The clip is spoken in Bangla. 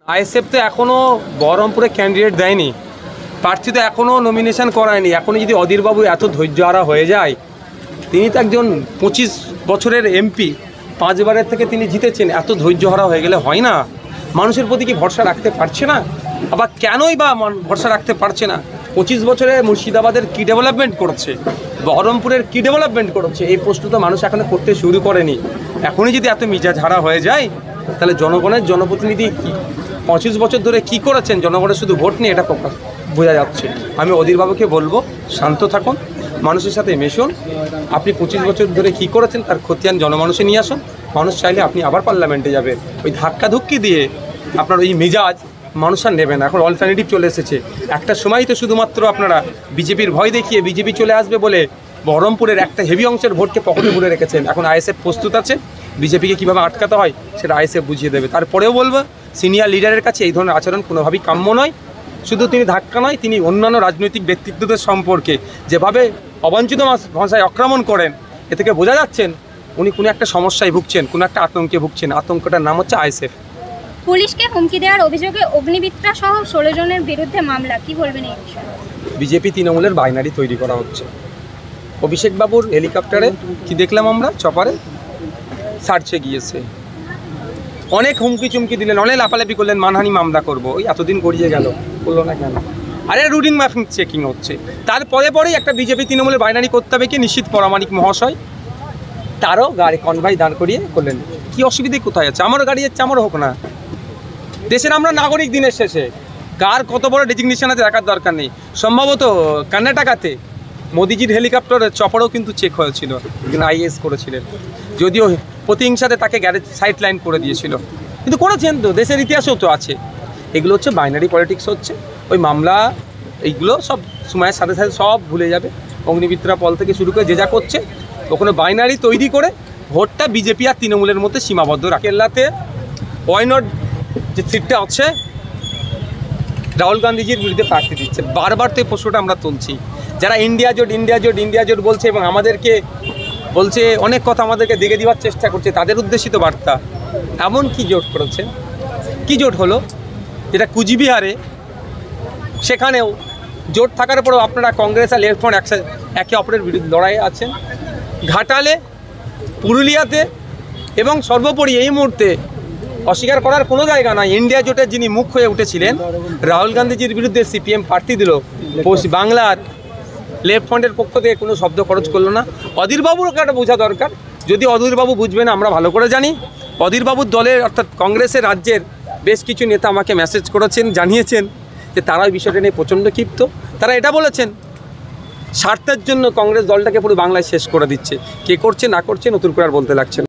আইএসএফ তো এখনও বহরমপুরে ক্যান্ডিডেট দেয়নি, প্রার্থী তো এখনও নমিনেশন করায়নি। এখনও যদি অধীরবাবু এত ধৈর্যহারা হয়ে যায়, তিনি তো একজন 25 বছরের এমপি, 5 বারের থেকে তিনি জিতেছেন, এত ধৈর্যহারা হয়ে গেলে হয় না? মানুষের প্রতি কি ভরসা রাখতে পারছে না? আবার কেনই বা ভরসা রাখতে পারছে না? 25 বছরে মুর্শিদাবাদের কী ডেভেলপমেন্ট করেছে, বহরমপুরের কী ডেভেলপমেন্ট করেছে, এই প্রশ্ন তো মানুষ এখনও করতে শুরু করেনি। এখনই যদি এত মিজাজ হারা হয়ে যায়, তাহলে জনগণের জনপ্রতিনিধি 25 বছর ধরে কি করেছেন, জনগণের শুধু ভোট নিয়ে এটা প্রকাশ বোঝা যাচ্ছে। আমি অধীরবাবুকে বলবো, শান্ত থাকুন, মানুষের সাথে মেশুন। আপনি 25 বছর ধরে কি করেছেন তার খতিয়ান জনমানুষে নিয়ে আসুন। মানুষ চাইলে আপনি আবার পার্লামেন্টে যাবেন। ওই ধাক্কাধুক্কি দিয়ে আপনার ওই মেজাজ মানুষ আর নেবে না। এখন অল্টারনেটিভ চলে এসেছে। একটা সময় তো শুধুমাত্র আপনারা বিজেপির ভয় দেখিয়ে বিজেপি চলে আসবে বলে বহরমপুরের একটা হেভি অংশের ভোটকে পকেটে ভরে রেখেছেন। এখন আইএসএফ প্রস্তুত আছে, বিজেপিকে কীভাবে আটকাতে হয় সেটা আইএসএফ বুঝিয়ে দেবে। তারপরেও বলবো, সিনিয়র লিডারের কাছে এই ধরনের আচরণ কোনোভাবেই কাম্য নয়। শুধু তিনি ধাক্কা নয়, তিনি অন্যান্য রাজনৈতিক ব্যক্তিত্বদের সম্পর্কে যেভাবে অবাঞ্ছিত ভাষায় আক্রমণ করেন, এ থেকে বোঝা যাচ্ছেন উনি কোনো একটা সমস্যায় ভুগছেন, কোনো একটা আতঙ্কে ভুগছেন। আতঙ্কটার নাম হচ্ছে আইএসএফ। পুলিশকে হুমকি দেওয়ার অভিযোগে অগ্নিমিত্রা সহ 16 জনের বিরুদ্ধে মামলা, কি বলবেন এই বিষয়ে? বিজেপি তৃণমূলের বাইনারি তৈরি করা হচ্ছে। অভিষেক বাবুর হেলিকপ্টারে কি দেখলাম আমরা, চপারে সার্চে গিয়েছে, অনেক হুমকি চুমকি দিলেন, অনেক লাফালাফি করলেন, মানহানি মামলা করবো। ওই এতদিন গড়িয়ে গেল, করলো না কেন? আরে রুটিন ম্যাপিং চেকিং হচ্ছে। তারপরে পরেই একটা বিজেপি তৃণমূলের বাইনারি করতে হবে কি, নিশ্চিত পরামানিক মহাশয় তারও গাড়ি কনভয় দাঁড় করিয়ে করলেন। কি অসুবিধে কোথায় আছে? আমারও গাড়ি যাচ্ছে, আমারও হোক না। দেশের আমরা নাগরিক, দিনের শেষে কার কত বড় ডেজিগনেশন আছে দেখার দরকার নেই। সম্ভবত কর্ণাটকাতে মোদিজির হেলিকপ্টারের চপারও কিন্তু চেক হয়েছিল, কিন্তু আইএস করেছিলেন, যদিও প্রতিহিংসাতে তাকে গ্যারেজ সাইড লাইন করে দিয়েছিল, কিন্তু করেছেন তো, দেশের ইতিহাসেও তো আছে। এগুলো হচ্ছে বাইনারি পলিটিক্স হচ্ছে। ওই মামলা এইগুলো সব সময়ের সাথে সাথে সব ভুলে যাবে। অগ্নিমিত্রা পল থেকে শুরু করে যে যা করছে, ওখানে বাইনারি তৈরি করে ভোটটা বিজেপি আর তৃণমূলের মধ্যে সীমাবদ্ধ রাখে। কেল্লাতে ওয়াইনট যে সিটটা আছে, রাহুল গান্ধীজির বিরুদ্ধে প্রার্থী দিচ্ছে, বারবার তো এই প্রশ্নটা আমরা তুলছি। যারা ইন্ডিয়া জোট ইন্ডিয়া জোট ইন্ডিয়া জোট বলছে এবং আমাদেরকে বলছে অনেক কথা, আমাদেরকে দেখে দেওয়ার চেষ্টা করছে, তাদের উদ্দেশিত বার্তা। এমন কি জোট করেছে, কি জোট হলো যেটা কুচবিহারে, সেখানেও জোট থাকার পরেও আপনারা কংগ্রেস আর লেফট ফ্রন্ট একে অপরের বিরুদ্ধে লড়াই আছেন। ঘাটালে, পুরুলিয়াতে এবং সর্বোপরি এই মুহূর্তে অস্বীকার করার কোনো জায়গা নয়, ইন্ডিয়া জোটের যিনি মুখ হয়ে উঠেছিলেন, রাহুল গান্ধীজির বিরুদ্ধে সিপিএম প্রার্থী দিল, বাংলার লেফট ফ্রন্টের পক্ষ থেকে কোনো শব্দ খরচ করলো না। অধীরবাবুর একটা বোঝা দরকার, যদি অধীরবাবু বুঝবেন আমরা ভালো করে জানি। অধীরবাবুর দলের অর্থাৎ কংগ্রেসের রাজ্যের বেশ কিছু নেতা আমাকে মেসেজ করেছেন, জানিয়েছেন যে তারা ওই বিষয়টা নিয়ে প্রচণ্ড ক্ষিপ্ত। তারা এটা বলেছেন, স্বার্থের জন্য কংগ্রেস দলটাকে পুরো বাংলায় শেষ করে দিচ্ছে। কে করছে না করছে নতুন করে আর বলতে লাগছে না।